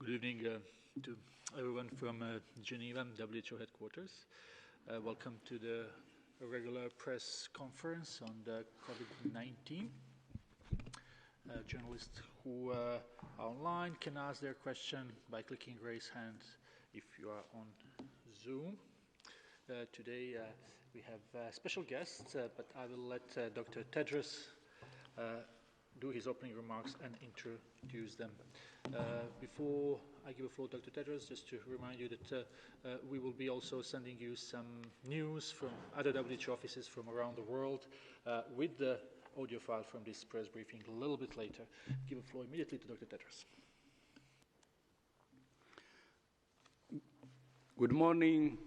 Good evening to everyone from Geneva, WHO headquarters. Welcome to the regular press conference on the COVID-19. Journalists who are online can ask their question by clicking raise hand if you are on Zoom. Today we have special guests, but I will let Dr. Tedros do his opening remarks and introduce them. Before I give the floor to Dr. Tedros, just to remind you that we will be also sending you some news from other WHO offices from around the world with the audio file from this press briefing a little bit later. Give the floor immediately to Dr. Tedros. Good morning,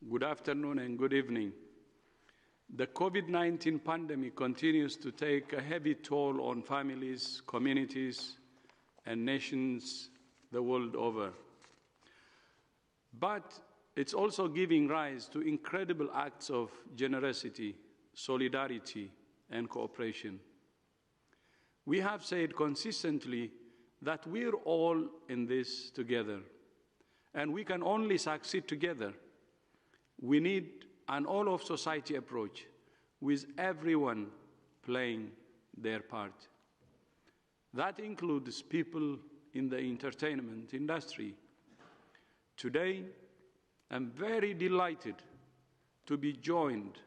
good afternoon, and good evening. The COVID-19 pandemic continues to take a heavy toll on families, communities, and nations the world over. But it's also giving rise to incredible acts of generosity, solidarity, and cooperation. We have said consistently that we're all in this together, and we can only succeed together. We need an all-of-society approach with everyone playing their part. That includes people in the entertainment industry. Today, I'm very delighted to be joined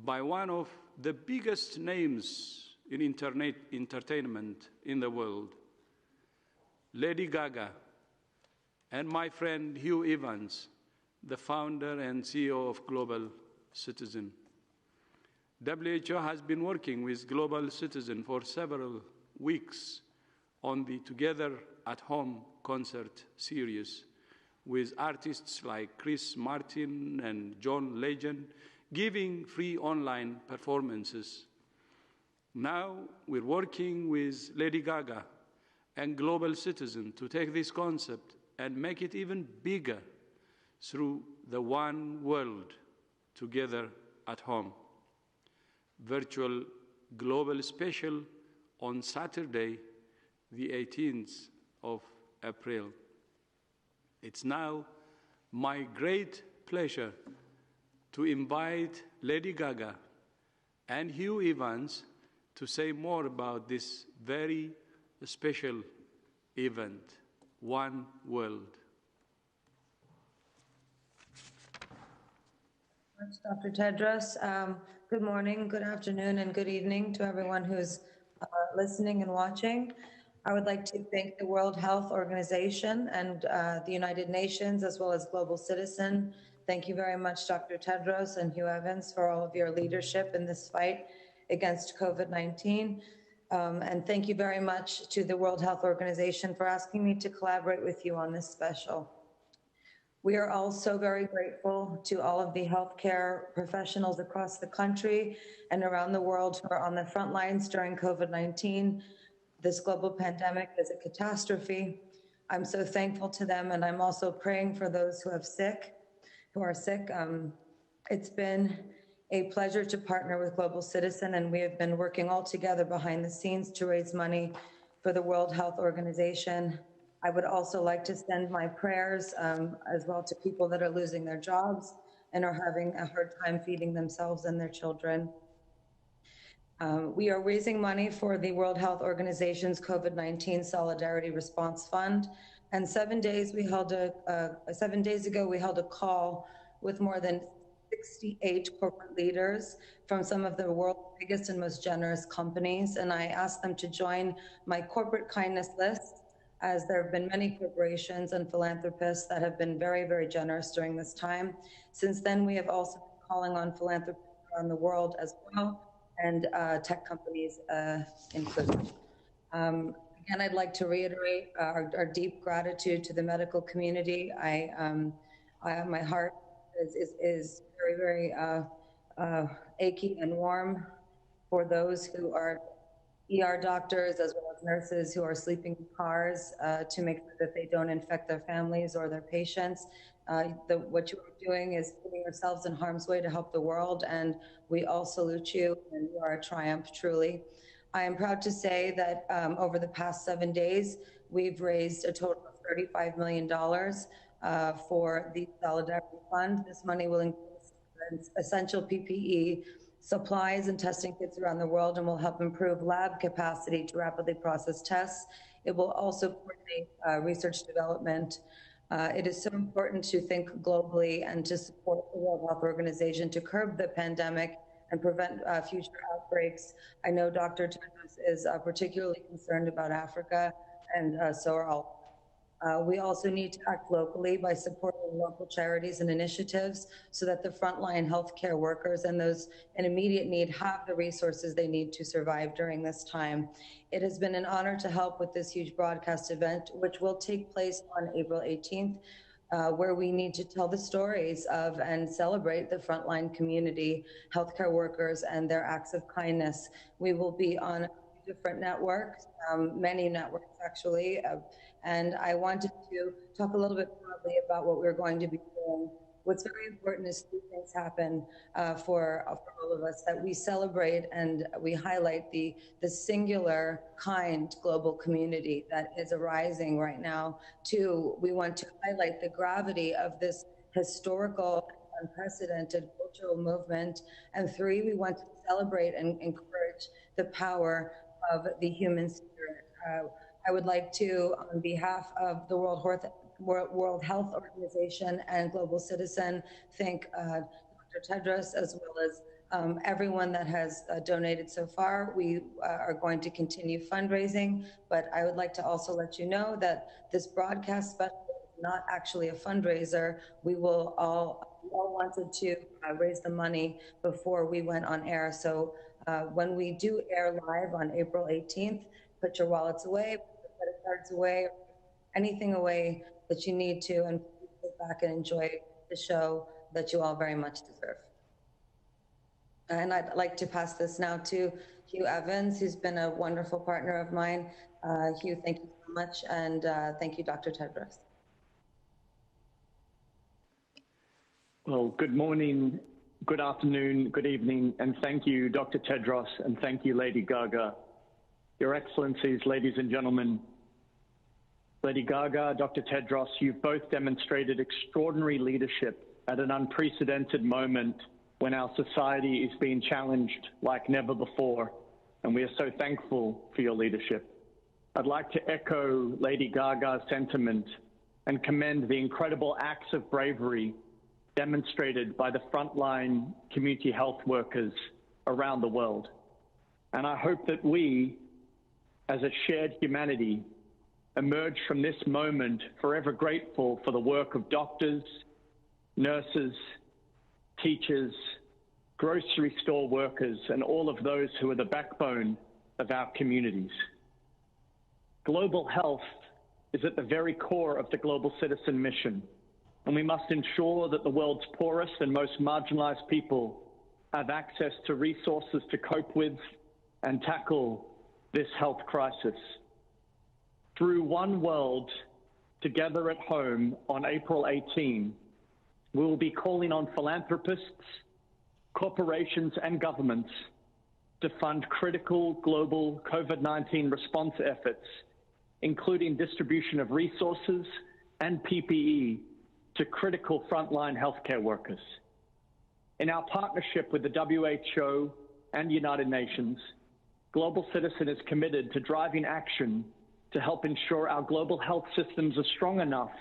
by one of the biggest names in entertainment in the world, Lady Gaga, and my friend Hugh Evans, the founder and CEO of Global Citizen. WHO has been working with Global Citizen for several weeks on the Together at Home concert series with artists like Chris Martin and John Legend giving free online performances. Now we're working with Lady Gaga and Global Citizen to take this concept and make it even bigger through the One World Together at Home virtual global special on Saturday, the 18th of April. It's now my great pleasure to invite Lady Gaga and Hugh Evans to say more about this very special event, One World. Dr. Tedros. Good morning, good afternoon, and good evening to everyone who's listening and watching. I would like to thank the World Health Organization and the United Nations, as well as Global Citizen. Thank you very much, Dr. Tedros and Hugh Evans, for all of your leadership in this fight against COVID-19. And thank you very much to the World Health Organization for asking me to collaborate with you on this special. We are also very grateful to all of the healthcare professionals across the country and around the world who are on the front lines during COVID-19. This global pandemic is a catastrophe. I'm so thankful to them, and I'm also praying for those who are sick. It's been a pleasure to partner with Global Citizen, and we have been working all together behind the scenes to raise money for the World Health Organization. I would also like to send my prayers as well to people that are losing their jobs and are having a hard time feeding themselves and their children. We are raising money for the World Health Organization's COVID-19 Solidarity Response Fund. And 7 days ago, we held a call with more than 68 corporate leaders from some of the world's biggest and most generous companies. And I asked them to join my corporate kindness list, as there have been many corporations and philanthropists that have been very, very generous during this time. Since then, we have also been calling on philanthropists around the world as well, and tech companies included. Again, I'd like to reiterate our deep gratitude to the medical community. My heart is very, very achy and warm for those who are ER doctors as well as nurses who are sleeping in cars to make sure that they don't infect their families or their patients. What you are doing is putting yourselves in harm's way to help the world, and we all salute you, and you are a triumph, truly. I am proud to say that over the past 7 days, we've raised a total of $35 million for the Solidarity Fund. This money will include essential PPE, supplies and testing kits around the world, and will help improve lab capacity to rapidly process tests. It will also coordinate research development. It is so important to think globally and to support the World Health Organization to curb the pandemic and prevent future outbreaks. I know Dr. Tedros is particularly concerned about Africa, and so are all. We also need to act locally by supporting local charities and initiatives so that the frontline healthcare workers and those in immediate need have the resources they need to survive during this time. It has been an honor to help with this huge broadcast event, which will take place on April 18th, where we need to tell the stories of and celebrate the frontline community, healthcare workers, and their acts of kindness. We will be on different networks, many networks actually, and I wanted to talk a little bit broadly about what we're going to be doing. What's very important is two things happen for all of us, that we celebrate and we highlight the singular, kind global community that is arising right now. Two, we want to highlight the gravity of this historical, unprecedented cultural movement. And three, we want to celebrate and encourage the power of the human spirit. I would like to, on behalf of the World Health Organization and Global Citizen, thank Dr. Tedros as well as everyone that has donated so far. We are going to continue fundraising, but I would like to also let you know that this broadcast special is not actually a fundraiser. We all wanted to raise the money before we went on air. So when we do air live on April 18th, put your wallets away, put your credit cards away, anything away that you need to, and sit back and enjoy the show that you all very much deserve. And I'd like to pass this now to Hugh Evans, who's been a wonderful partner of mine. Hugh, thank you so much, and thank you, Dr. Tedros. Well, good morning, good afternoon, good evening, and thank you, Dr. Tedros, and thank you, Lady Gaga. Your Excellencies, ladies and gentlemen, Lady Gaga, Dr. Tedros, you've both demonstrated extraordinary leadership at an unprecedented moment when our society is being challenged like never before, and we are so thankful for your leadership. I'd like to echo Lady Gaga's sentiment and commend the incredible acts of bravery demonstrated by the frontline community health workers around the world. And I hope that we, as a shared humanity, emerge from this moment forever grateful for the work of doctors, nurses, teachers, grocery store workers, and all of those who are the backbone of our communities. Global health is at the very core of the Global Citizen mission, and we must ensure that the world's poorest and most marginalized people have access to resources to cope with and tackle this health crisis. Through One World, Together at Home on April 18, we will be calling on philanthropists, corporations, and governments to fund critical global COVID-19 response efforts, including distribution of resources and PPE to critical frontline healthcare workers. In our partnership with the WHO and United Nations, Global Citizen is committed to driving action to help ensure our global health systems are strong enough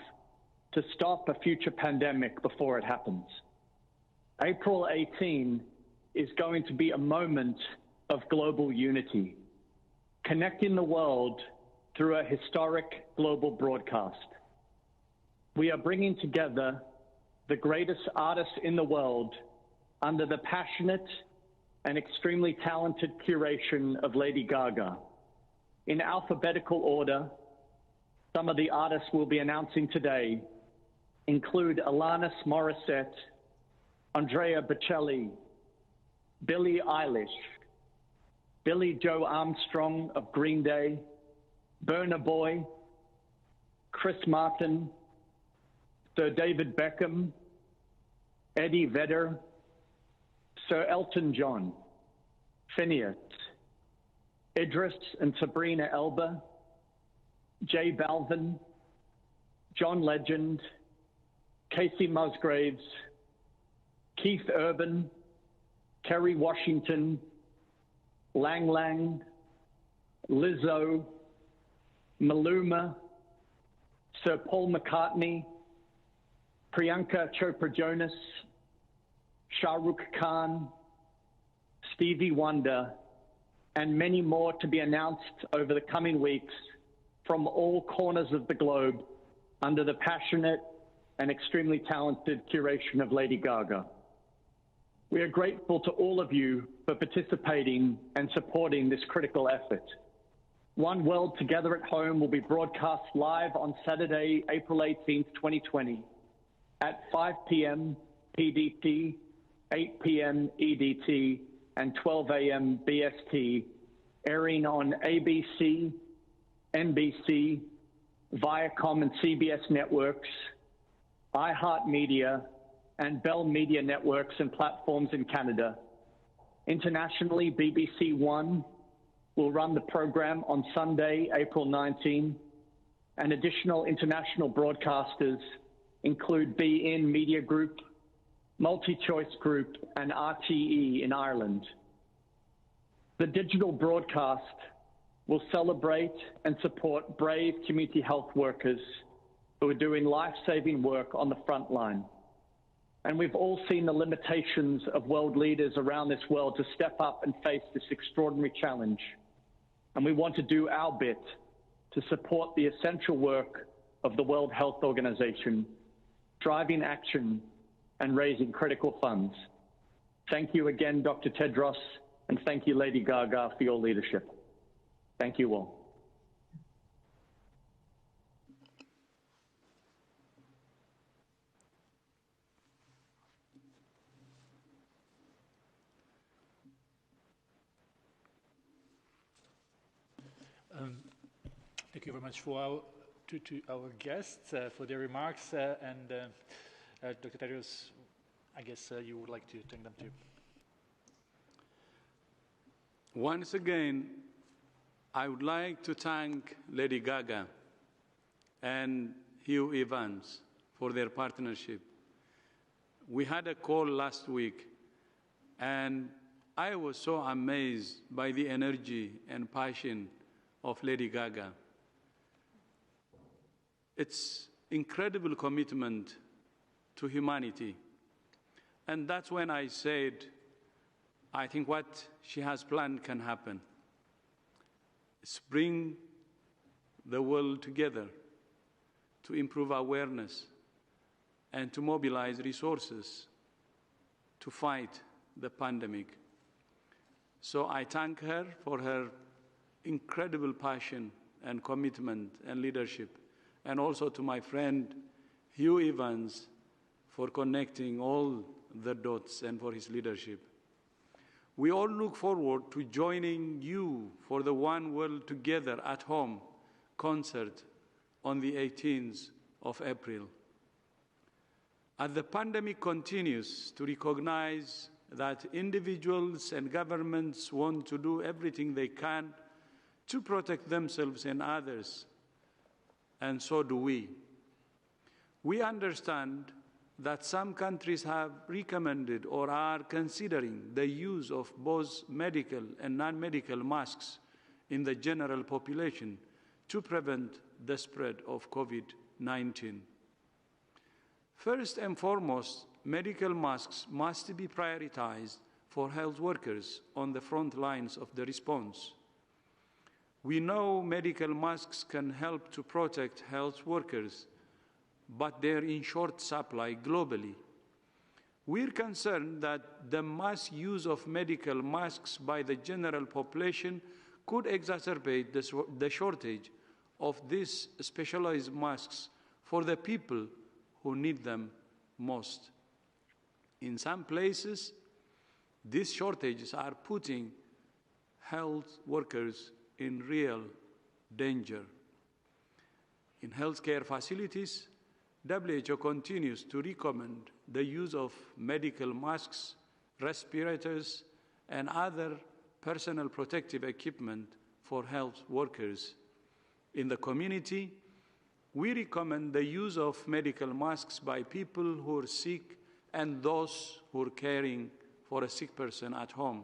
to stop a future pandemic before it happens. April 18 is going to be a moment of global unity, connecting the world through a historic global broadcast. We are bringing together the greatest artists in the world under the passionate and extremely talented curation of Lady Gaga. In alphabetical order, some of the artists we'll be announcing today include Alanis Morissette, Andrea Bocelli, Billie Eilish, Billie Joe Armstrong of Green Day, Burna Boy, Chris Martin, Sir David Beckham, Eddie Vedder, Sir Elton John, Phineas, Idris and Sabrina Elba, J Balvin, John Legend, Casey Musgraves, Keith Urban, Kerry Washington, Lang Lang, Lizzo, Maluma, Sir Paul McCartney, Priyanka Chopra Jonas, Shah Rukh Khan, Stevie Wonder, and many more to be announced over the coming weeks from all corners of the globe under the passionate and extremely talented curation of Lady Gaga. We are grateful to all of you for participating and supporting this critical effort. One World Together at Home will be broadcast live on Saturday, April 18th, 2020 at 5 p.m. PDT, 8 p.m. EDT, and 12 a.m. BST, airing on ABC, NBC, Viacom and CBS networks, iHeartMedia, and Bell Media networks and platforms in Canada. Internationally, BBC One will run the program on Sunday, April 19, and additional international broadcasters include beIN Media Group, MultiChoice Group, and RTE in Ireland. The digital broadcast will celebrate and support brave community health workers who are doing life-saving work on the front line. And we've all seen the limitations of world leaders around this world to step up and face this extraordinary challenge. And we want to do our bit to support the essential work of the World Health Organization, driving action and raising critical funds. Thank you again, Dr. Tedros, and thank you, Lady Gaga, for your leadership. Thank you all. Thank you very much for to our guests for their remarks, and Dr. Tedros, I guess you would like to thank them too. Once again, I would like to thank Lady Gaga and Hugh Evans for their partnership. We had a call last week, and I was so amazed by the energy and passion of Lady Gaga. It's incredible commitment to humanity. And that's when I said, I think what she has planned can happen. It's bring the world together to improve awareness and to mobilize resources to fight the pandemic. So I thank her for her incredible passion and commitment and leadership, and also to my friend Hugh Evans for connecting all the dots and for his leadership. We all look forward to joining you for the One World Together at Home concert on the 18th of April. As the pandemic continues to recognize that individuals and governments want to do everything they can to protect themselves and others, and so do we. We understand that some countries have recommended or are considering the use of both medical and non-medical masks in the general population to prevent the spread of COVID-19. First and foremost, medical masks must be prioritized for health workers on the front lines of the response. We know medical masks can help to protect health workers, but they're in short supply globally. We're concerned that the mass use of medical masks by the general population could exacerbate the shortage of these specialized masks for the people who need them most. In some places, these shortages are putting health workers in real danger. In healthcare facilities, WHO continues to recommend the use of medical masks, respirators, and other personal protective equipment for health workers. In the community, we recommend the use of medical masks by people who are sick and those who are caring for a sick person at home.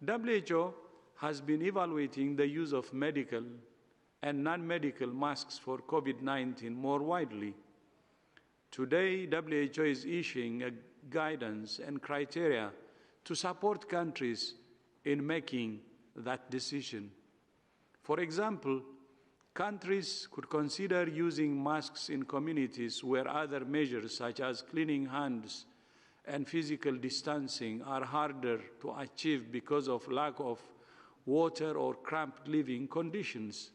WHO has been evaluating the use of medical and non-medical masks for COVID-19 more widely. Today, WHO is issuing a guidance and criteria to support countries in making that decision. For example, countries could consider using masks in communities where other measures such as cleaning hands and physical distancing are harder to achieve because of lack of water or cramped living conditions.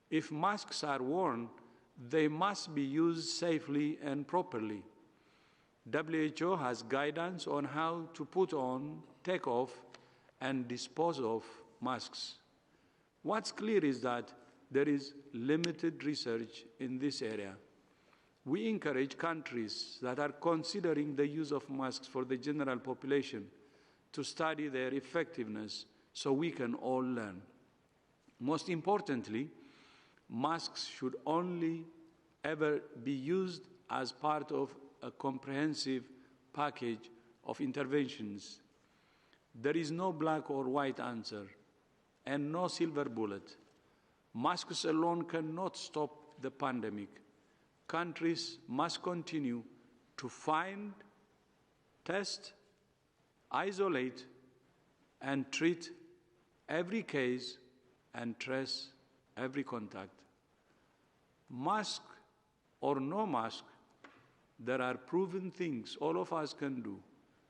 If masks are worn, they must be used safely and properly. WHO has guidance on how to put on, take off, and dispose of masks. What's clear is that there is limited research in this area. We encourage countries that are considering the use of masks for the general population to study their effectiveness so we can all learn. Most importantly, masks should only ever be used as part of a comprehensive package of interventions. There is no black or white answer and no silver bullet. Masks alone cannot stop the pandemic. Countries must continue to find, test, isolate, and treat every case and trace every contact. Mask or no mask, there are proven things all of us can do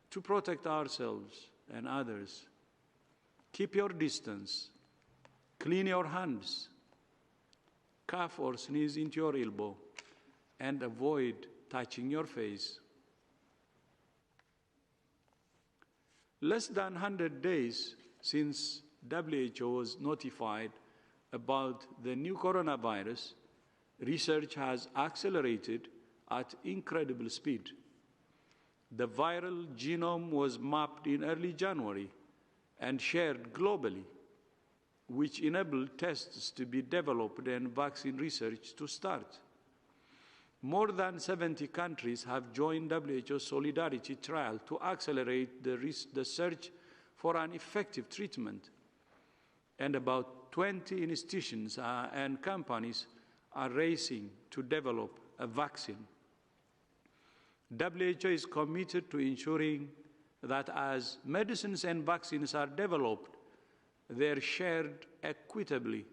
to protect ourselves and others. Keep your distance, clean your hands, cough or sneeze into your elbow, and avoid touching your face. Less than 100 days since WHO was notified about the new coronavirus, research has accelerated at incredible speed. The viral genome was mapped in early January and shared globally, which enabled tests to be developed and vaccine research to start. More than 70 countries have joined WHO's Solidarity trial to accelerate the search for an effective treatment. And about 20 institutions and companies are racing to develop a vaccine. WHO is committed to ensuring that as medicines and vaccines are developed, they are shared equitably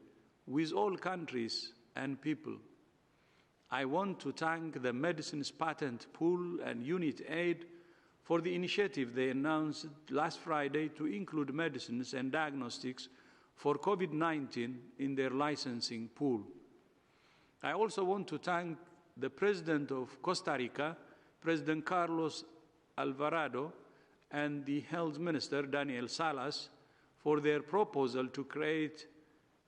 with all countries and people. I want to thank the Medicines Patent Pool and UnitAid for the initiative they announced last Friday to include medicines and diagnostics for COVID-19 in their licensing pool. I also want to thank the President of Costa Rica, President Carlos Alvarado, and the Health Minister, Daniel Salas, for their proposal to create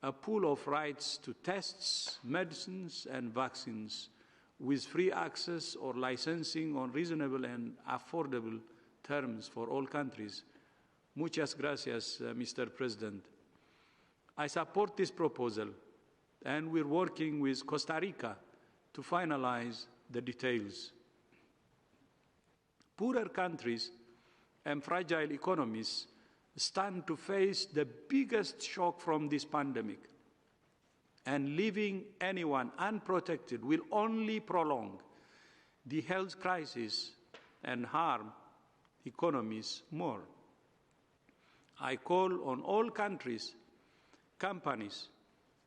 a pool of rights to tests, medicines, and vaccines with free access or licensing on reasonable and affordable terms for all countries. Muchas gracias, Mr. President. I support this proposal, and we're working with Costa Rica to finalize the details. Poorer countries and fragile economies stand to face the biggest shock from this pandemic, and leaving anyone unprotected will only prolong the health crisis and harm economies more. I call on all countries, companies,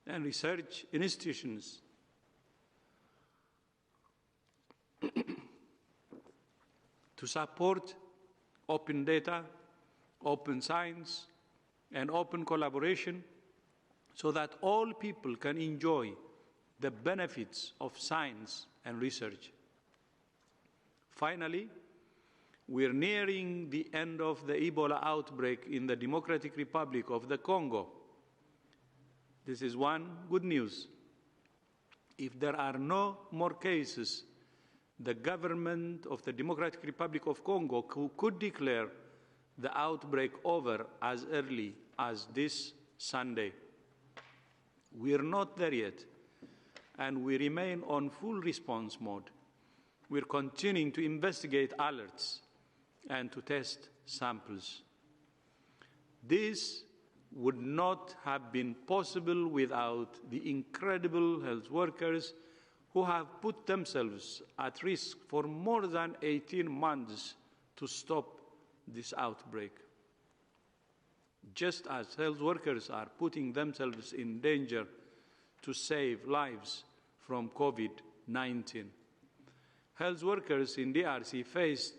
and research institutions to support open data, open science, and open collaboration so that all people can enjoy the benefits of science and research. Finally, we're nearing the end of the Ebola outbreak in the Democratic Republic of the Congo. This is one good news. If there are no more cases, the government of the Democratic Republic of Congo could declare the outbreak over as early as this Sunday. We are not there yet, and we remain on full response mode. We're continuing to investigate alerts and to test samples. This would not have been possible without the incredible health workers who have put themselves at risk for more than 18 months to stop this outbreak. Just as health workers are putting themselves in danger to save lives from COVID-19, health workers in DRC faced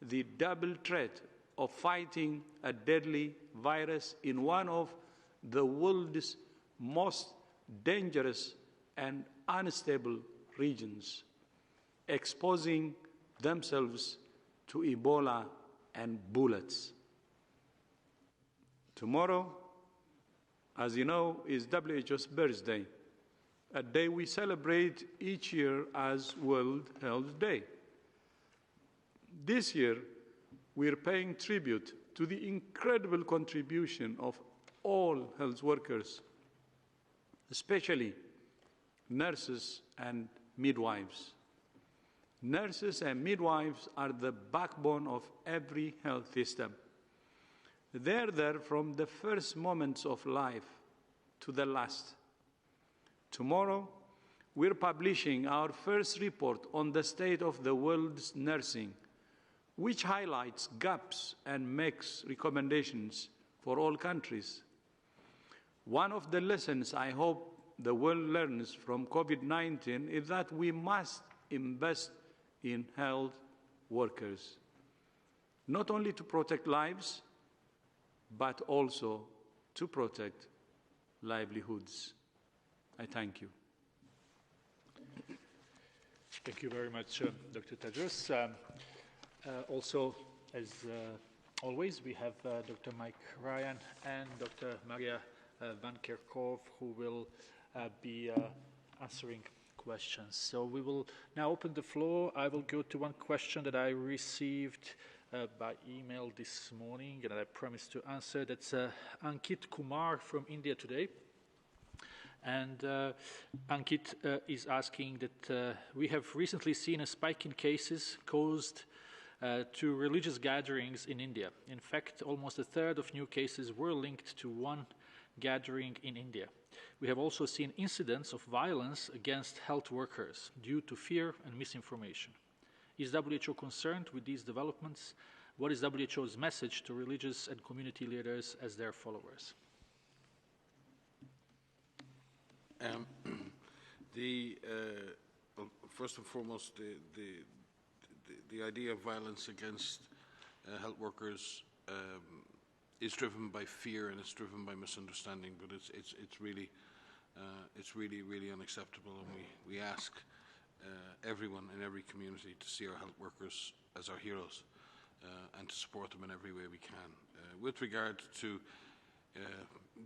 the double threat of fighting a deadly virus in one of the world's most dangerous and unstable regions, exposing themselves to Ebola and bullets. Tomorrow, as you know, is WHO's birthday, a day we celebrate each year as World Health Day. This year, we're paying tribute to the incredible contribution of all health workers, especially nurses and midwives. Nurses and midwives are the backbone of every health system. They're there from the first moments of life to the last. Tomorrow, we're publishing our first report on the state of the world's nursing, which highlights gaps and makes recommendations for all countries. One of the lessons I hope the world learns from COVID-19 is that we must invest in health workers, not only to protect lives, but also to protect livelihoods. I thank you. Thank you very much, Dr. Tedros. Also, as always, we have Dr. Mike Ryan and Dr. Maria Van Kerkhove, who will be answering questions. So we will now open the floor. I will go to one question that I received by email this morning, and I promised to answer. That's Ankit Kumar from India today. And Ankit is asking that we have recently seen a spike in cases caused to religious gatherings in India. In fact, almost a third of new cases were linked to one gathering in India. We have also seen incidents of violence against health workers due to fear and misinformation. Is WHO concerned with these developments? What is WHO's message to religious and community leaders as their followers? Well, first and foremost, the idea of violence against health workers is driven by fear and it's driven by misunderstanding. But it's really unacceptable, and we ask everyone in every community to see our health workers as our heroes and to support them in every way we can. With regard to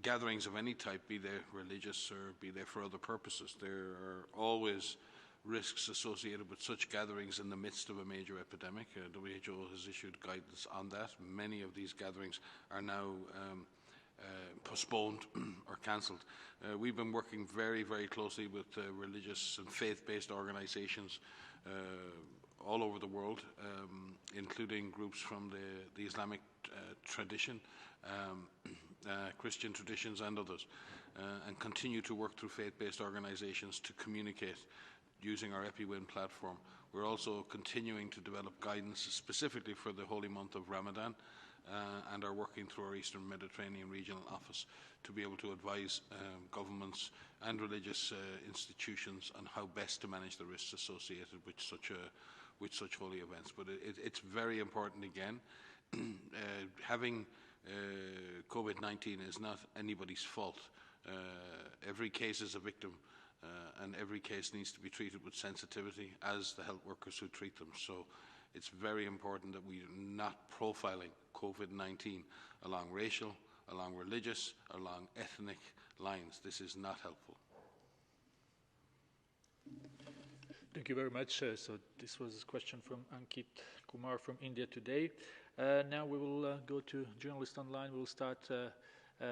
gatherings of any type, be they religious or be they for other purposes, there are always risks associated with such gatherings in the midst of a major epidemic. WHO has issued guidance on that. Many of these gatherings are now postponed or cancelled. We've been working very, very closely with religious and faith-based organisations all over the world, including groups from the Islamic tradition, Christian traditions and others, and continue to work through faith-based organisations to communicate using our EpiWin platform. We're also continuing to develop guidance specifically for the holy month of Ramadan and are working through our Eastern Mediterranean Regional Office to be able to advise governments and religious institutions on how best to manage the risks associated with such holy events. But it's very important again. Having COVID-19 is not anybody's fault. Every case is a victim, and every case needs to be treated with sensitivity, as the health workers who treat them. So it's very important that we are not profiling COVID-19 along racial, along religious, along ethnic lines. This is not helpful. Thank you very much. So this was a question from Ankit Kumar from India today. Now we will go to journalists online. We'll start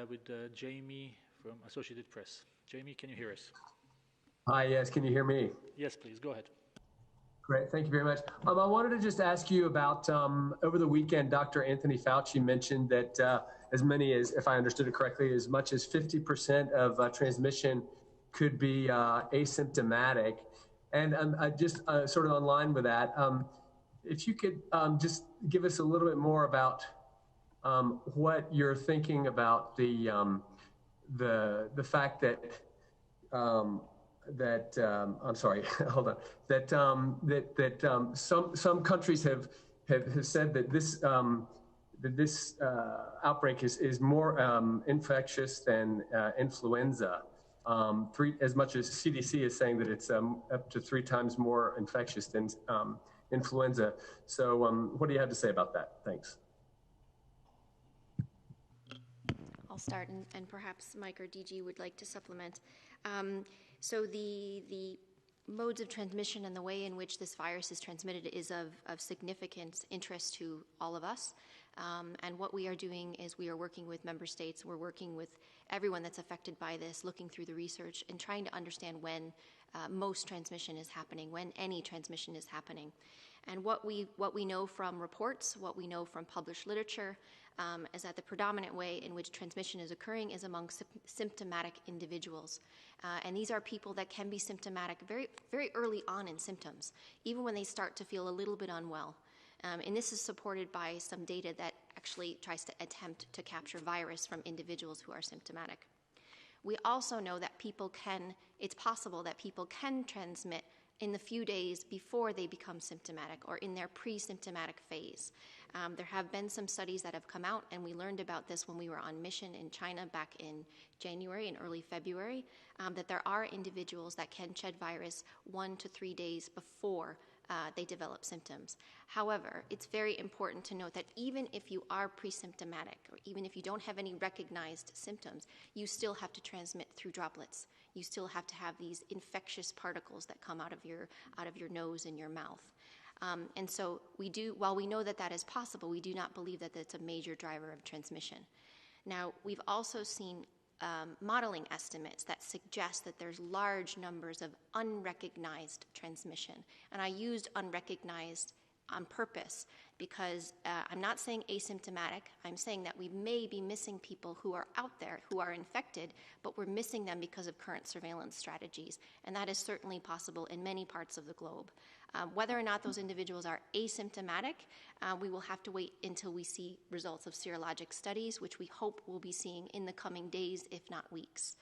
with Jamie from Associated Press. Jamie, can you hear us? Hi, yes, can you hear me? Yes, please, go ahead. Great, thank you very much. I wanted to just ask you about, over the weekend, Dr. Anthony Fauci mentioned that as many as, if I understood it correctly, as much as 50% of transmission could be asymptomatic. And I just sort of in line with that, if you could just give us a little bit more about what you're thinking about the fact that I'm sorry, hold on. That some countries have said that this outbreak is more infectious than influenza. As much as CDC is saying that it's up to 3 times more infectious than influenza. So, what do you have to say about that? Thanks. I'll start, and perhaps Mike or DG would like to supplement. So the modes of transmission and the way in which this virus is transmitted is of significant interest to all of us. And what we are doing is we are working with member states, we're working with everyone that's affected by this, looking through the research and trying to understand when most transmission is happening, when any transmission is happening. And what we know from reports, what we know from published literature, is that the predominant way in which transmission is occurring is among symptomatic individuals. And these are people that can be symptomatic very, very early on in symptoms, even when they start to feel a little bit unwell. And this is supported by some data that actually tries to attempt to capture virus from individuals who are symptomatic. We also know that it's possible that people can transmit in the few days before they become symptomatic or in their pre-symptomatic phase. There have been some studies that have come out, and we learned about this when we were on mission in China back in January and early February, that there are individuals that can shed virus 1 to 3 days before they develop symptoms. However, it's very important to note that even if you are pre-symptomatic, or even if you don't have any recognized symptoms, you still have to transmit through droplets. You still have to have these infectious particles that come out of your nose and your mouth. And so while we know that that is possible, we do not believe that that's a major driver of transmission. Now, we've also seen modeling estimates that suggest that there's large numbers of unrecognized transmission. And I used unrecognized on purpose because I'm not saying asymptomatic. I'm saying that we may be missing people who are out there who are infected, but we're missing them because of current surveillance strategies. And that is certainly possible in many parts of the globe. Whether or not those individuals are asymptomatic, we will have to wait until we see results of serologic studies, which we hope we'll be seeing in the coming days, if not weeks.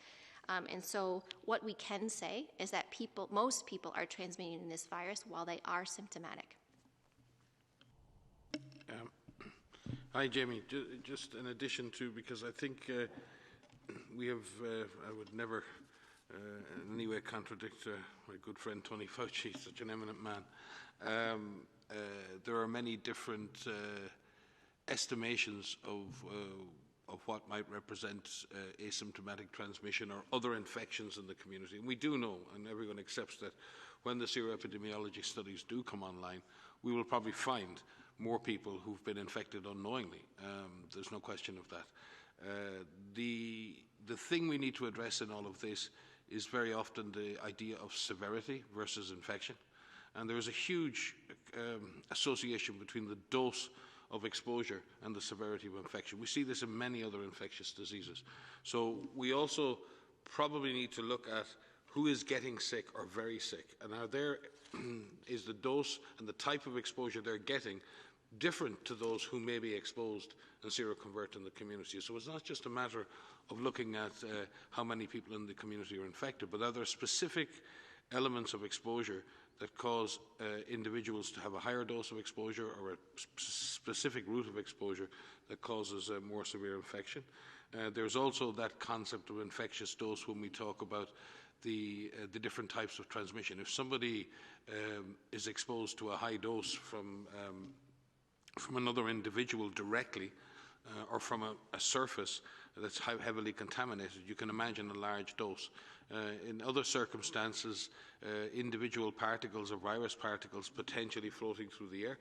And so what we can say is that most people are transmitting this virus while they are symptomatic. Hi, Jamie. Just in addition to, because I think we have, I would never in any way contradict my good friend Tony Fauci, such an eminent man. There are many different estimations of what might represent asymptomatic transmission or other infections in the community. And we do know, and everyone accepts that when the seroepidemiology studies do come online, we will probably find more people who've been infected unknowingly. There's no question of that. The thing we need to address in all of this is very often the idea of severity versus infection. And there is a huge association between the dose of exposure and the severity of infection. We see this in many other infectious diseases. So we also probably need to look at who is getting sick or very sick, and is the dose and the type of exposure they're getting different to those who may be exposed and seroconvert in the community. So it's not just a matter of looking at how many people in the community are infected, but are there specific elements of exposure that cause individuals to have a higher dose of exposure or a specific route of exposure that causes a more severe infection. There's also that concept of infectious dose when we talk about the different types of transmission. If somebody is exposed to a high dose from another individual directly or from a surface that's heavily contaminated, you can imagine a large dose. In other circumstances, individual particles or virus particles potentially floating through the air,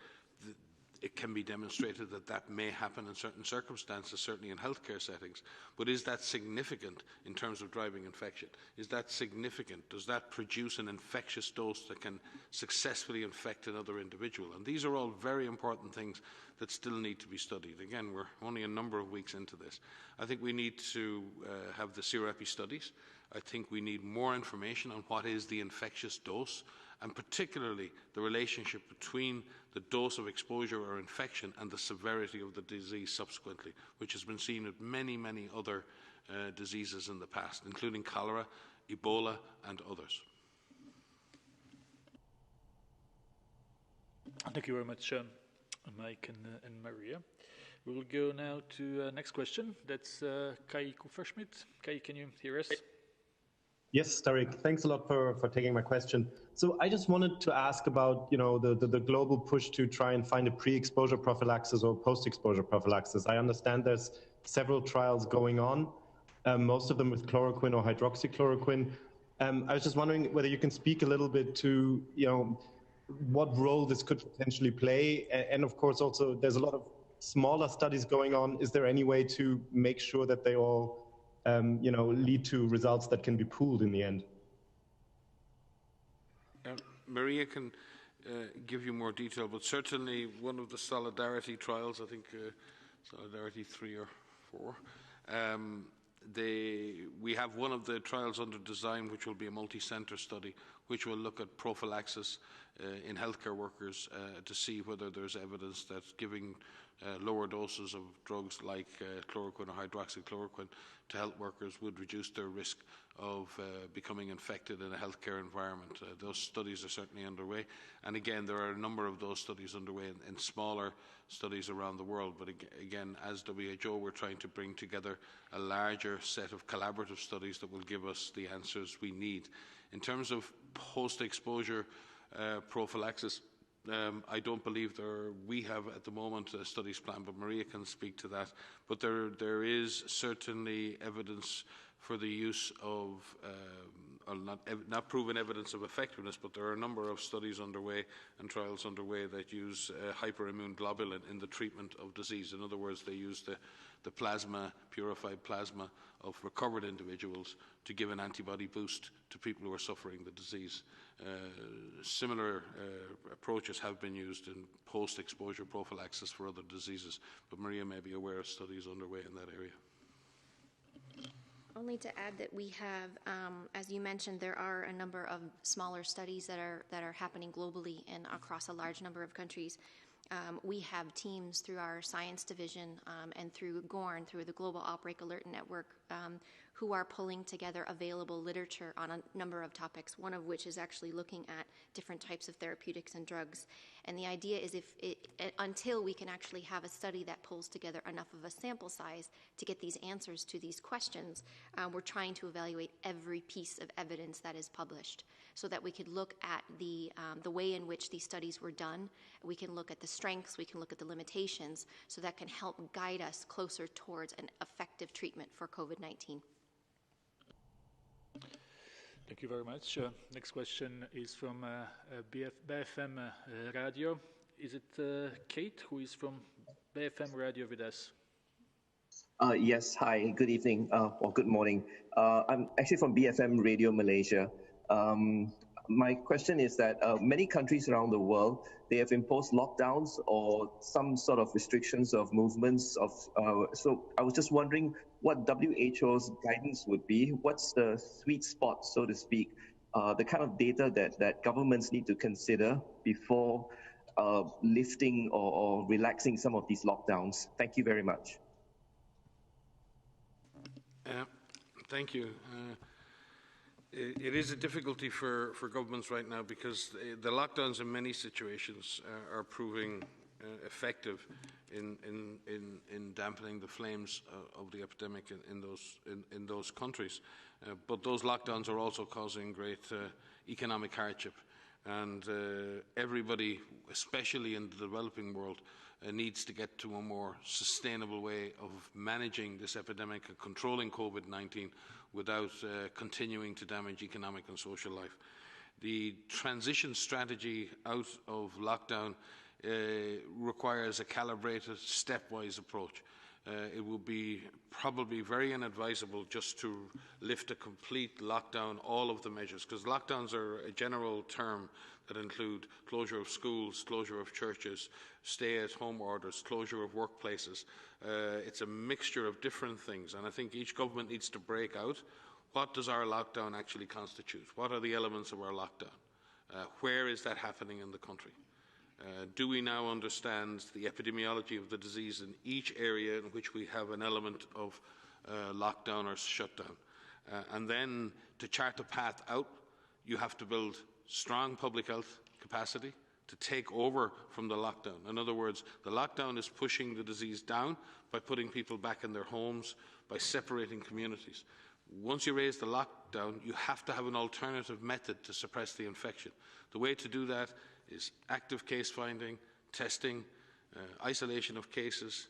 it can be demonstrated that that may happen in certain circumstances, certainly in healthcare settings. But is that significant in terms of driving infection? Is that significant? Does that produce an infectious dose that can successfully infect another individual? And these are all very important things that still need to be studied. Again, we're only a number of weeks into this. I think we need to have the Severity studies. I think we need more information on what is the infectious dose, and particularly the relationship between the dose of exposure or infection and the severity of the disease subsequently, which has been seen with many, many other diseases in the past, including cholera, Ebola, and others. Thank you very much, Mike and Maria. We will go now to next question. That's Kai Kupferschmidt. Kai, can you hear us? Yes, Derek, thanks a lot for taking my question. So I just wanted to ask about, the global push to try and find a pre-exposure prophylaxis or post-exposure prophylaxis. I understand there's several trials going on, most of them with chloroquine or hydroxychloroquine. I was just wondering whether you can speak a little bit to, what role this could potentially play. And of course, also, there's a lot of smaller studies going on. Is there any way to make sure that they all lead to results that can be pooled in the end? Maria can give you more detail, but certainly one of the Solidarity trials, I think Solidarity 3 or 4, we have one of the trials under design, which will be a multi-center study, which will look at prophylaxis in healthcare workers to see whether there's evidence that giving lower doses of drugs like chloroquine or hydroxychloroquine to health workers would reduce their risk of becoming infected in a healthcare environment. Those studies are certainly underway. And again, there are a number of those studies underway in smaller studies around the world. But again, as WHO, we're trying to bring together a larger set of collaborative studies that will give us the answers we need. In terms of post-exposure prophylaxis, I don't believe we have at the moment studies planned, but Maria can speak to that. But there is certainly evidence for the use of, not proven evidence of effectiveness, but there are a number of studies underway and trials underway that use hyperimmune globulin in the treatment of disease. In other words, they use the plasma, purified plasma of recovered individuals to give an antibody boost to people who are suffering the disease. Similar approaches have been used in post-exposure prophylaxis for other diseases, but Maria may be aware of studies underway in that area. Only to add that we have, as you mentioned, there are a number of smaller studies that are happening globally and across a large number of countries. We have teams through our science division and through GORN, through the Global Outbreak Alert Network, who are pulling together available literature on a number of topics, one of which is actually looking at different types of therapeutics and drugs. And the idea is until we can actually have a study that pulls together enough of a sample size to get these answers to these questions, we're trying to evaluate every piece of evidence that is published so that we could look at the way in which these studies were done. We can look at the strengths, we can look at the limitations, so that can help guide us closer towards an effective treatment for COVID-19. Thank you very much. Next question is from BFM Radio. Is it Kate who is from BFM Radio with us? Yes, hi, good evening, or good morning. I'm actually from BFM Radio Malaysia. My question is that many countries around the world, they have imposed lockdowns or some sort of restrictions of movements of, so I was just wondering what WHO's guidance would be. What's the sweet spot, so to speak, the kind of data that governments need to consider before lifting or relaxing some of these lockdowns? Thank you very much. Thank you. It is a difficulty for governments right now because the lockdowns in many situations are proving effective in dampening the flames of the epidemic in those countries. But those lockdowns are also causing great economic hardship. And everybody, especially in the developing world, needs to get to a more sustainable way of managing this epidemic and controlling COVID-19 without continuing to damage economic and social life. The transition strategy out of lockdown requires a calibrated, stepwise approach. It would be probably very inadvisable just to lift a complete lockdown, all of the measures, because lockdowns are a general term that include closure of schools, closure of churches, stay-at-home orders, closure of workplaces. It's a mixture of different things, and I think each government needs to break out what does our lockdown actually constitute? What are the elements of our lockdown? Where is that happening in the country? Do we now understand the epidemiology of the disease in each area in which we have an element of lockdown or shutdown? And then to chart a path out, you have to build strong public health capacity to take over from the lockdown. In other words, the lockdown is pushing the disease down by putting people back in their homes, by separating communities. Once you raise the lockdown, you have to have an alternative method to suppress the infection. The way to do that is active case finding, testing, isolation of cases,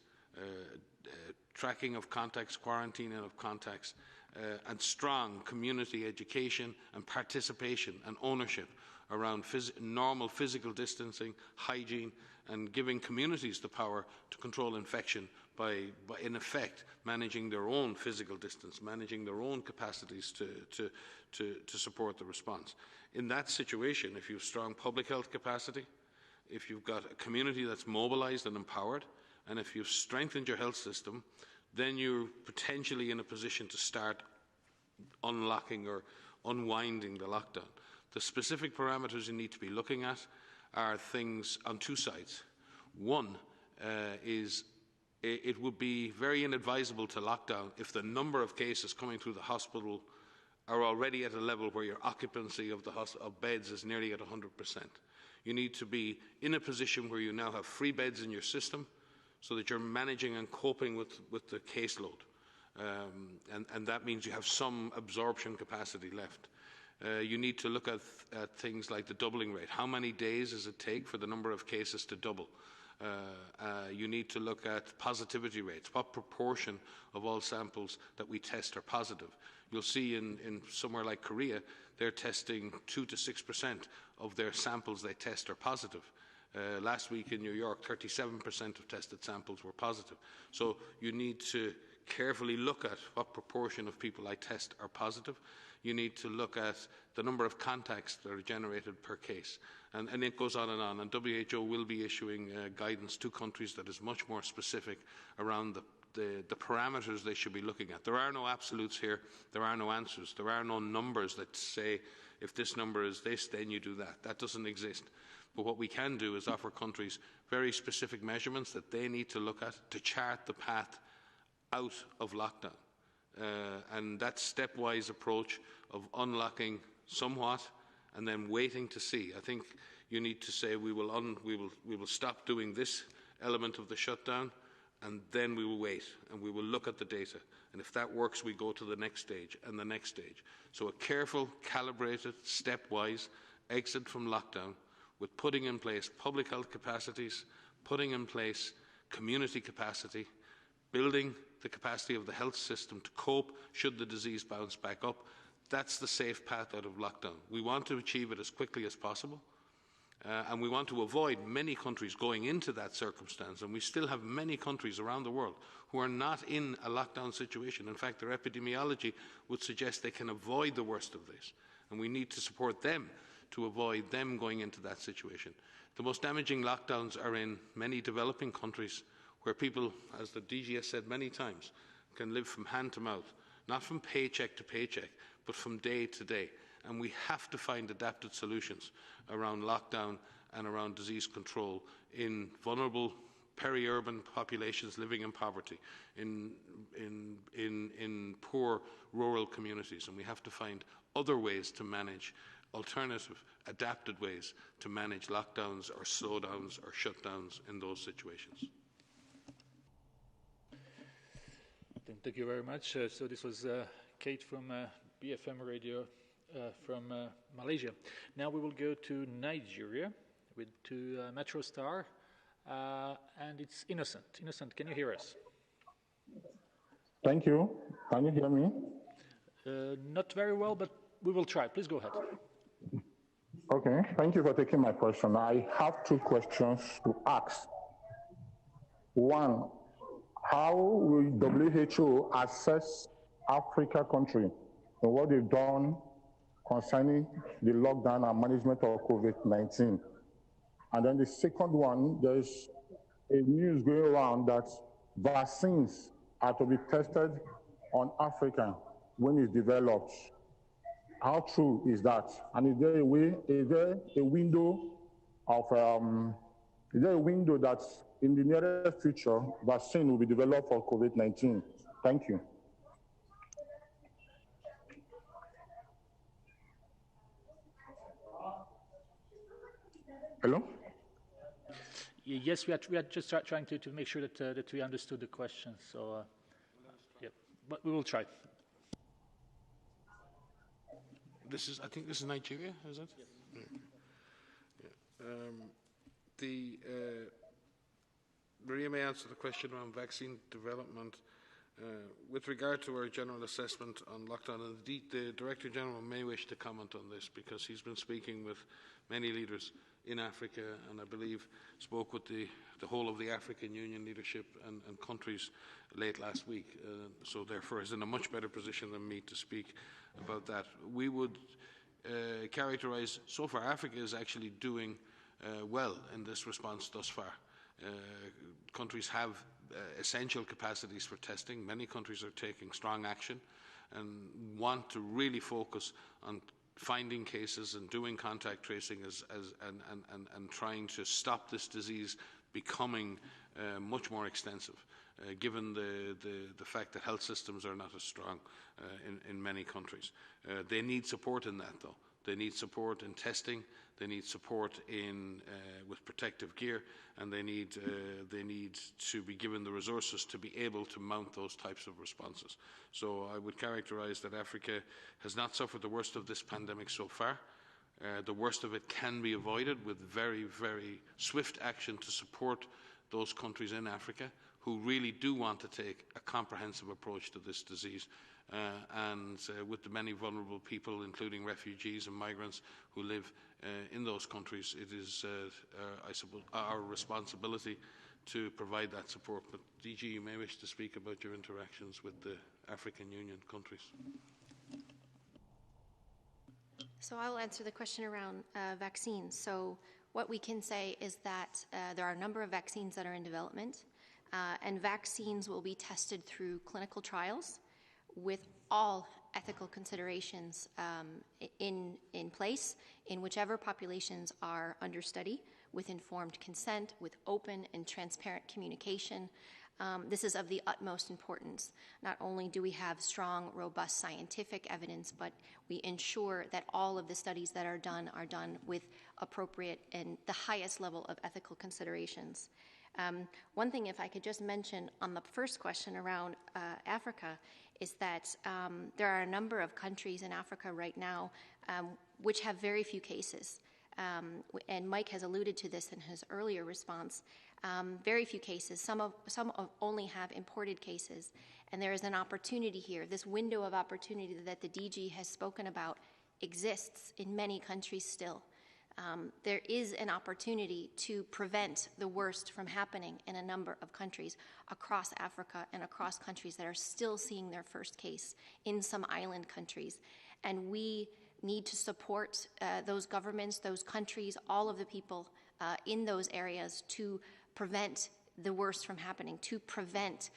tracking of contacts, quarantining of contacts, and strong community education and participation and ownership around normal physical distancing, hygiene, and giving communities the power to control infection by in effect, managing their own physical distance, managing their own capacities to support the response. In that situation, if you have strong public health capacity, if you've got a community that's mobilised and empowered, and if you've strengthened your health system, then you're potentially in a position to start unlocking or unwinding the lockdown. The specific parameters you need to be looking at are things on two sides. One is it would be very inadvisable to lock down if the number of cases coming through the hospital are already at a level where your occupancy of beds is nearly at 100%. You need to be in a position where you now have free beds in your system so that you're managing and coping with the caseload. And that means you have some absorption capacity left. You need to look at things like the doubling rate. How many days does it take for the number of cases to double? You need to look at positivity rates. What proportion of all samples that we test are positive? You'll see in somewhere like Korea, they're testing 2 to 6% of their samples they test are positive. Last week in New York, 37% of tested samples were positive. So you need to carefully look at what proportion of people I test are positive. You need to look at the number of contacts that are generated per case. And it goes on. And WHO will be issuing guidance to countries that is much more specific around the parameters they should be looking at. There are no absolutes here. There are no answers. There are no numbers that say, if this number is this, then you do that. That doesn't exist. But what we can do is offer countries very specific measurements that they need to look at to chart the path out of lockdown. And that stepwise approach of unlocking somewhat and then waiting to see. I think you need to say we will stop doing this element of the shutdown, and then we will wait and we will look at the data. And if that works, we go to the next stage and the next stage. So a careful, calibrated, stepwise exit from lockdown with putting in place public health capacities, putting in place community capacity, building the capacity of the health system to cope should the disease bounce back up. That's the safe path out of lockdown. We want to achieve it as quickly as possible. And we want to avoid many countries going into that circumstance. And we still have many countries around the world who are not in a lockdown situation. In fact, their epidemiology would suggest they can avoid the worst of this. And we need to support them to avoid them going into that situation. The most damaging lockdowns are in many developing countries where people, as the DG has said many times, can live from hand to mouth, not from paycheck to paycheck, but from day to day. And we have to find adapted solutions around lockdown and around disease control in vulnerable peri-urban populations living in poverty, in poor rural communities. And we have to find other ways to manage, alternative, adapted ways to manage lockdowns or slowdowns or shutdowns in those situations. Thank you very much. So this was Kate from BFM Radio from Malaysia. Now we will go to Nigeria to Metro Star, and it's Innocent. Innocent, can you hear us? Thank you. Can you hear me? Not very well, but we will try. Please go ahead. Okay, thank you for taking my question. I have two questions to ask. One, how will WHO assess Africa country and what they've done concerning the lockdown and management of COVID-19? And then the second one, there's a news going around that vaccines are to be tested on Africa when it's developed. How true is that? And is there a window that in the nearest future, vaccine will be developed for COVID-19? Thank you. Hello? Yes, we are just trying to make sure that we understood the question. So, yeah, but we will try. I think this is Nigeria, is it? Yes. Yeah. Maria may answer the question around vaccine development. With regard to our general assessment on lockdown, and the Director General may wish to comment on this because he's been speaking with many leaders in Africa, and I believe spoke with the whole of the African Union leadership and countries late last week. So therefore is in a much better position than me to speak about that. We would characterize, so far Africa is actually doing well in this response thus far. Countries have essential capacities for testing. Many countries are taking strong action and want to really focus on finding cases and doing contact tracing and trying to stop this disease becoming much more extensive, given the fact that health systems are not as strong in many countries. They need support in that, though. They need support in testing. They need support with protective gear, and they need to be given the resources to be able to mount those types of responses. So I would characterize that Africa has not suffered the worst of this pandemic so far. The worst of it can be avoided with very, very swift action to support those countries in Africa who really do want to take a comprehensive approach to this disease. And with the many vulnerable people, including refugees and migrants who live in those countries, it is, I suppose, our responsibility to provide that support. But DG, you may wish to speak about your interactions with the African Union countries. So I'll answer the question around vaccines. So what we can say is that there are a number of vaccines that are in development, and vaccines will be tested through clinical trials with all ethical considerations in place in whichever populations are under study, with informed consent, with open and transparent communication. This is of the utmost importance. Not only do we have strong, robust scientific evidence, but we ensure that all of the studies that are done with appropriate and the highest level of ethical considerations. One thing, if I could just mention on the first question around Africa, is that there are a number of countries in Africa right now which have very few cases. And Mike has alluded to this in his earlier response. Very few cases. Some only have imported cases. And there is an opportunity here. This window of opportunity that the DG has spoken about exists in many countries still. There is an opportunity to prevent the worst from happening in a number of countries across Africa and across countries that are still seeing their first case in some island countries. And we need to support those governments, those countries, all of the people in those areas to prevent the worst from happening, to prevent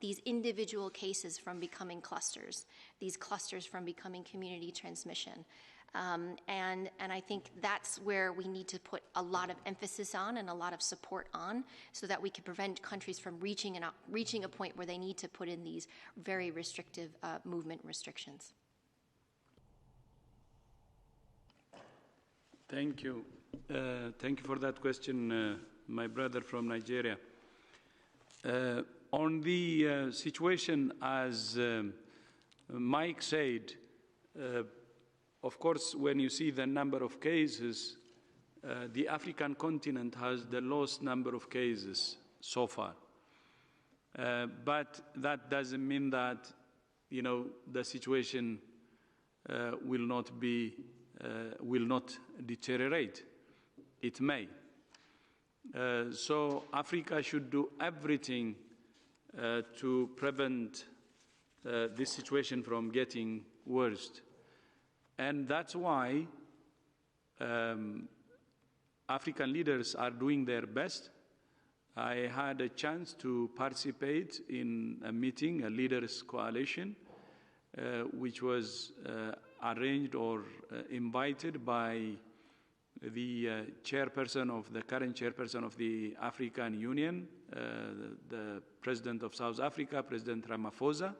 these individual cases from becoming clusters, these clusters from becoming community transmission. And I think that's where we need to put a lot of emphasis on and a lot of support on, so that we can prevent countries from reaching a point where they need to put in these very restrictive movement restrictions. Thank you. Thank you for that question, my brother from Nigeria. On the situation, as Mike said, of course, when you see the number of cases, the African continent has the lowest number of cases so far. But that doesn't mean that, the situation will not be will not deteriorate. It may. So Africa should do everything to prevent this situation from getting worse. And that's why African leaders are doing their best. I had a chance to participate in a meeting, a leaders' coalition, which was arranged or invited by the current chairperson of the African Union, the President of South Africa, President Ramaphosa,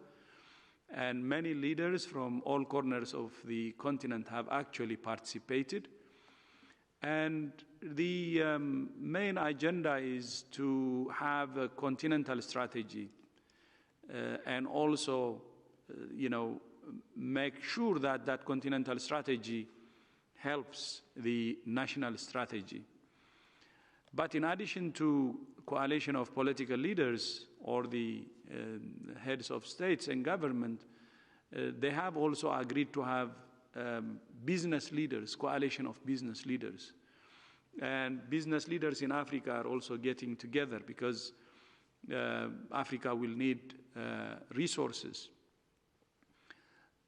and many leaders from all corners of the continent have actually participated. And the main agenda is to have a continental strategy and also, make sure that that continental strategy helps the national strategy. But in addition to coalition of political leaders or the heads of states and government, they have also agreed to have business leaders, coalition of business leaders. And business leaders in Africa are also getting together because Africa will need resources.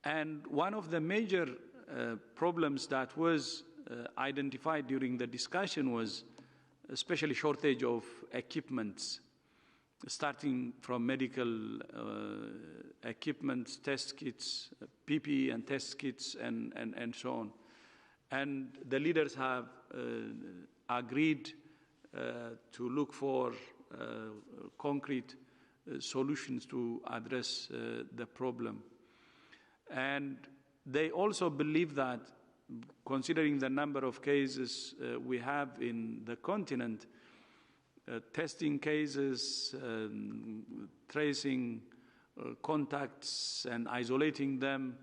And one of the major problems that was identified during the discussion was especially shortage of equipment, starting from medical equipment, test kits, PPE and test kits, and so on. And the leaders have agreed to look for concrete solutions to address the problem. And they also believe that, considering the number of cases we have in the continent, testing cases, tracing contacts and isolating them,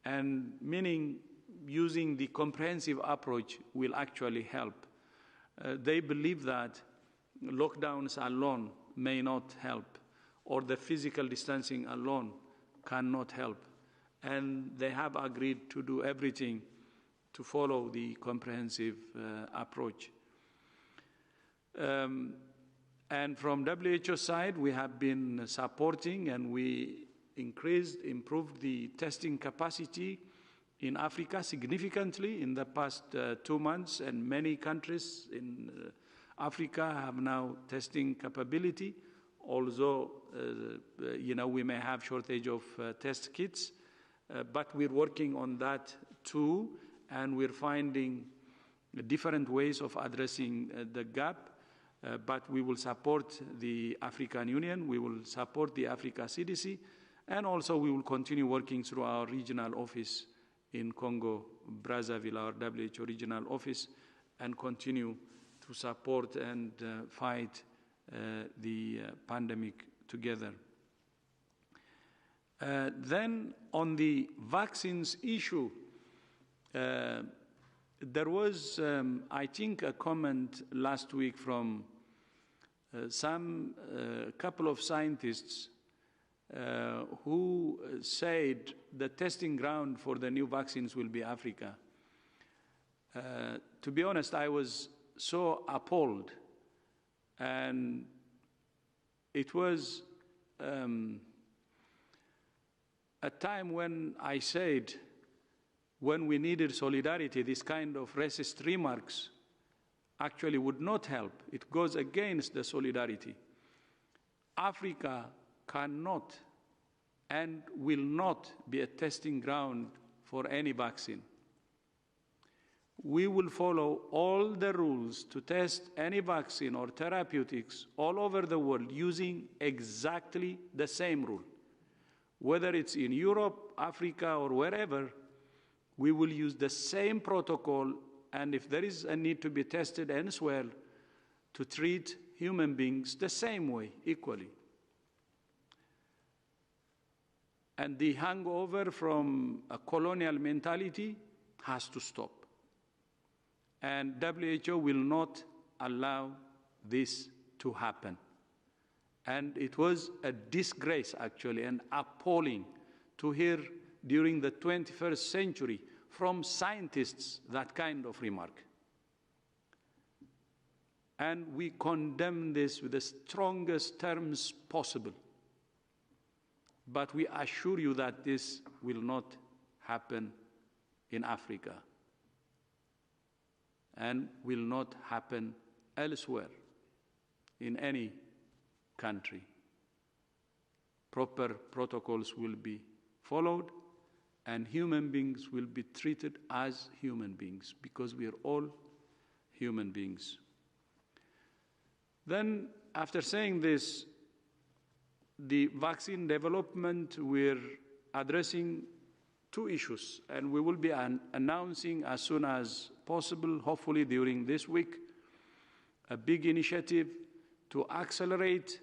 and meaning using the comprehensive approach will actually help. They believe that lockdowns alone may not help, or the physical distancing alone cannot help. And they have agreed to do everything to follow the comprehensive approach. And from WHO side, we have been supporting, and we improved the testing capacity in Africa significantly in the past 2 months, and many countries in Africa have now testing capability, although we may have shortage of test kits. But we're working on that too, and we're finding different ways of addressing the gap. But we will support the African Union, we will support the Africa CDC, and also we will continue working through our regional office in Congo, Brazzaville, our WHO regional office, and continue to support and fight the pandemic together. Then on the vaccines issue, there was, I think, a comment last week from some couple of scientists who said the testing ground for the new vaccines will be Africa. To be honest, I was so appalled, and it was a time when I said, when we needed solidarity, this kind of racist remarks actually would not help. It goes against the solidarity. Africa cannot and will not be a testing ground for any vaccine. We will follow all the rules to test any vaccine or therapeutics all over the world using exactly the same rule. Whether it's in Europe, Africa, or wherever, we will use the same protocol, and if there is a need to be tested elsewhere, to treat human beings the same way, equally. And the hangover from a colonial mentality has to stop. And WHO will not allow this to happen. And it was a disgrace, actually, and appalling to hear during the 21st century from scientists that kind of remark. And we condemn this with the strongest terms possible. But we assure you that this will not happen in Africa and will not happen elsewhere in any country. Proper protocols will be followed, and human beings will be treated as human beings, because we are all human beings. Then, after saying this, the vaccine development, we're addressing two issues, and we will be announcing as soon as possible, hopefully during this week, a big initiative to accelerate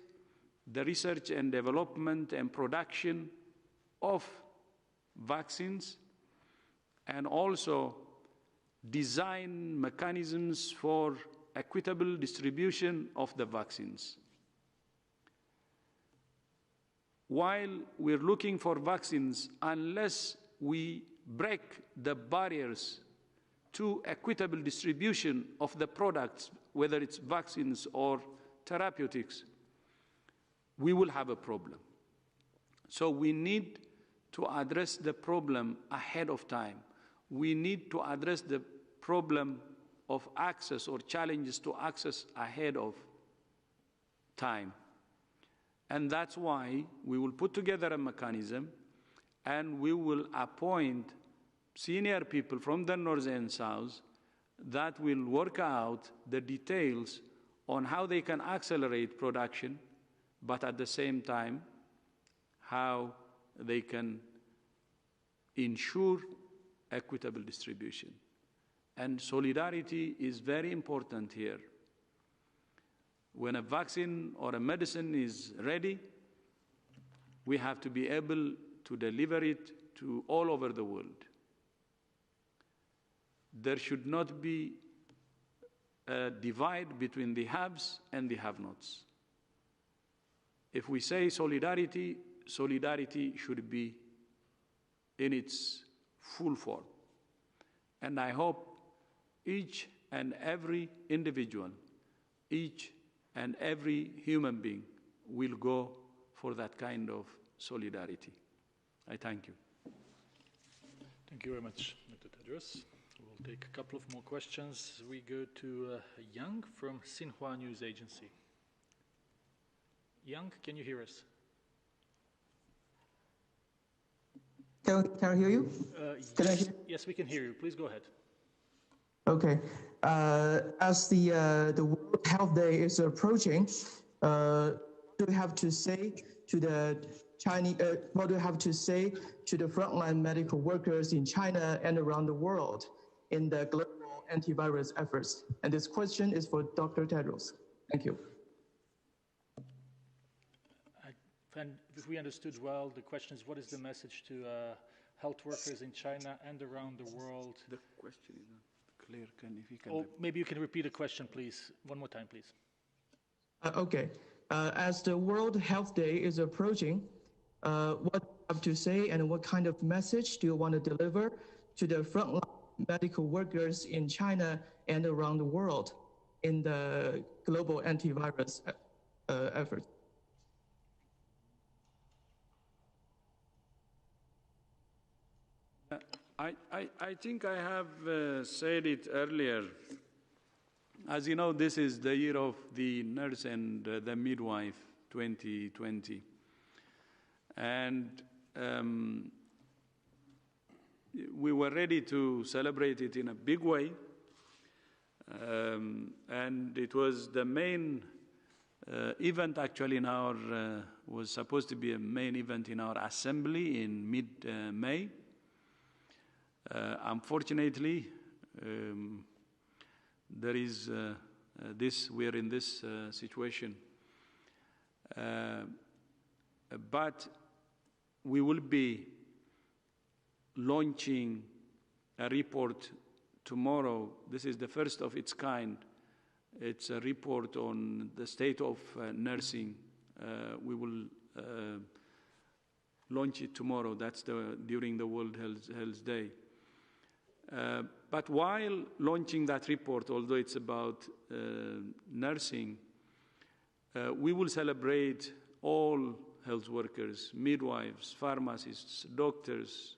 the research and development and production of vaccines, and also design mechanisms for equitable distribution of the vaccines. While we're looking for vaccines, unless we break the barriers to equitable distribution of the products, whether it's vaccines or therapeutics, we will have a problem. So we need to address the problem ahead of time. We need to address the problem of access or challenges to access ahead of time. And that's why we will put together a mechanism, and we will appoint senior people from the North and South that will work out the details on how they can accelerate production, but at the same time, how they can ensure equitable distribution. And solidarity is very important here. When a vaccine or a medicine is ready, we have to be able to deliver it to all over the world. There should not be a divide between the haves and the have-nots. If we say solidarity, solidarity should be in its full form. And I hope each and every individual, each and every human being will go for that kind of solidarity. I thank you. Thank you very much, Dr. Tedros. We'll take a couple of more questions. We go to Yang from Xinhua News Agency. Yang, can you hear us? Can I hear you? Yes, we can hear you. Please go ahead. Okay. As the World Health Day is approaching, what do you have to say to the Chinese? What do you have to say to the frontline medical workers in China and around the world in the global antivirus efforts? And this question is for Dr. Tedros. Thank you. And if we understood well, the question is, what is the message to health workers in China and around the world? The question is not clear. If you can. Oh, maybe you can repeat the question, please. One more time, please. Okay. As the World Health Day is approaching, what do you have to say and what kind of message do you want to deliver to the frontline medical workers in China and around the world in the global antivirus efforts? I think I have said it earlier. As you know, this is the year of the nurse and the midwife, 2020. And we were ready to celebrate it in a big way. And it was the main event actually in our, was supposed to be a main event in our assembly in mid-May. Unfortunately, there is we're in this situation. But we will be launching a report tomorrow. This is the first of its kind. It's a report on the state of nursing. We will launch it tomorrow. That's during the World Health Day. But while launching that report, although it's about nursing, we will celebrate all health workers, midwives, pharmacists, doctors,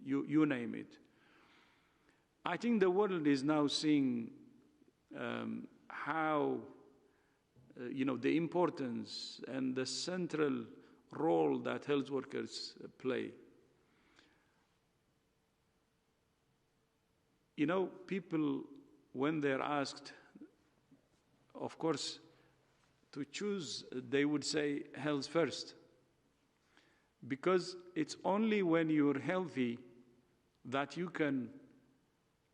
you name it. I think the world is now seeing how, the importance and the central role that health workers play. People, when they're asked, of course, to choose, they would say health first. Because it's only when you're healthy that you can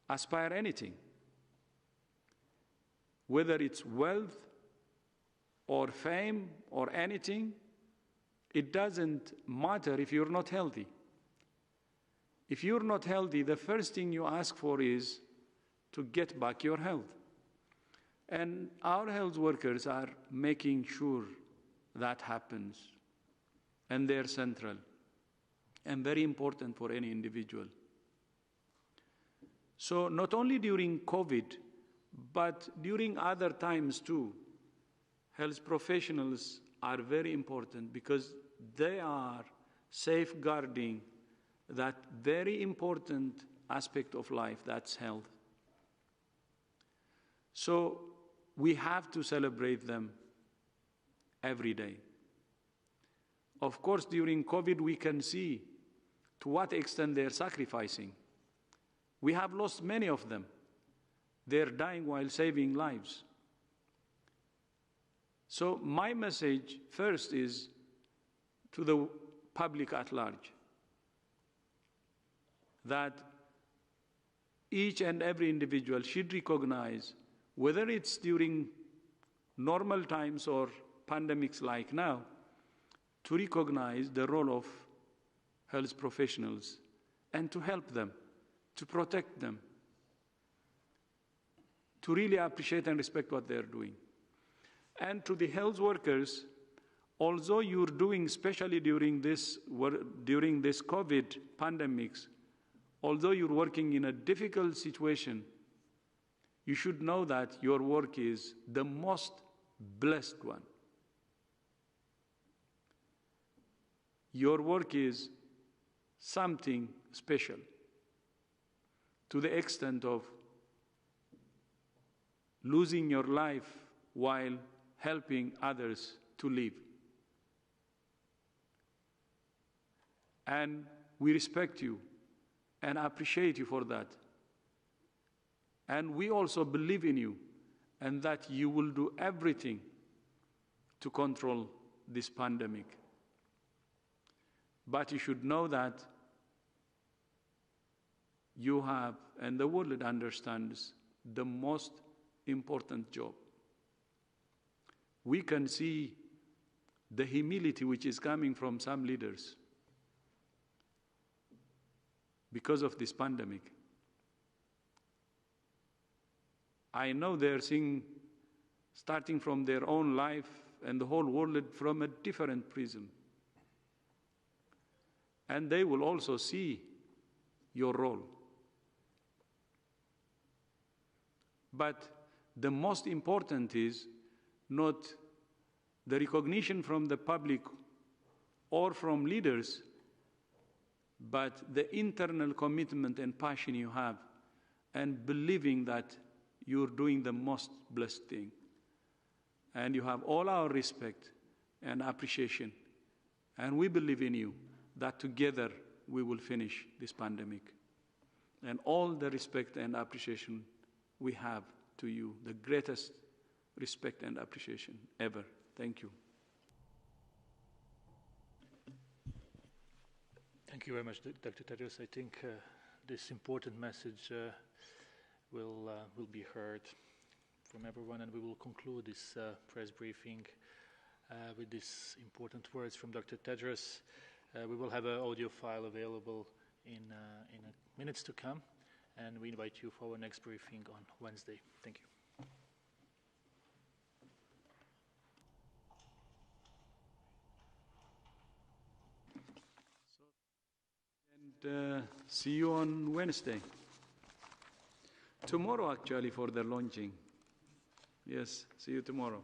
aspire anything. Whether it's wealth or fame or anything, it doesn't matter if you're not healthy. If you're not healthy, the first thing you ask for is to get back your health. And our health workers are making sure that happens. And they're central and very important for any individual. So not only during COVID, but during other times too, health professionals are very important because they are safeguarding that very important aspect of life, that's health. So we have to celebrate them every day. Of course, during COVID, we can see to what extent they're sacrificing. We have lost many of them. They're dying while saving lives. So my message first is to the public at large, that each and every individual should recognize, whether it's during normal times or pandemics like now, to recognize the role of health professionals and to help them, to protect them, to really appreciate and respect what they're doing. And to the health workers, although you're doing, especially during this COVID pandemics, although you're working in a difficult situation, you should know that your work is the most blessed one. Your work is something special to the extent of losing your life while helping others to live. And we respect you and appreciate you for that. And we also believe in you and that you will do everything to control this pandemic. But you should know that you have, and the world understands, the most important job. We can see the humility which is coming from some leaders because of this pandemic. I know they're seeing, starting from their own life and the whole world from a different prism. And they will also see your role. But the most important is not the recognition from the public or from leaders, but the internal commitment and passion you have and believing that you're doing the most blessed thing. And you have all our respect and appreciation. And we believe in you that together we will finish this pandemic. And all the respect and appreciation we have to you, the greatest respect and appreciation ever. Thank you. Thank you very much, Dr. Tedros. I think this important message will be heard from everyone, and we will conclude this press briefing with these important words from Dr. Tedros. We will have an audio file available in minutes to come, and we invite you for our next briefing on Wednesday. Thank you. And see you on Wednesday. tomorrow, actually, for the launching. Yes, see you tomorrow.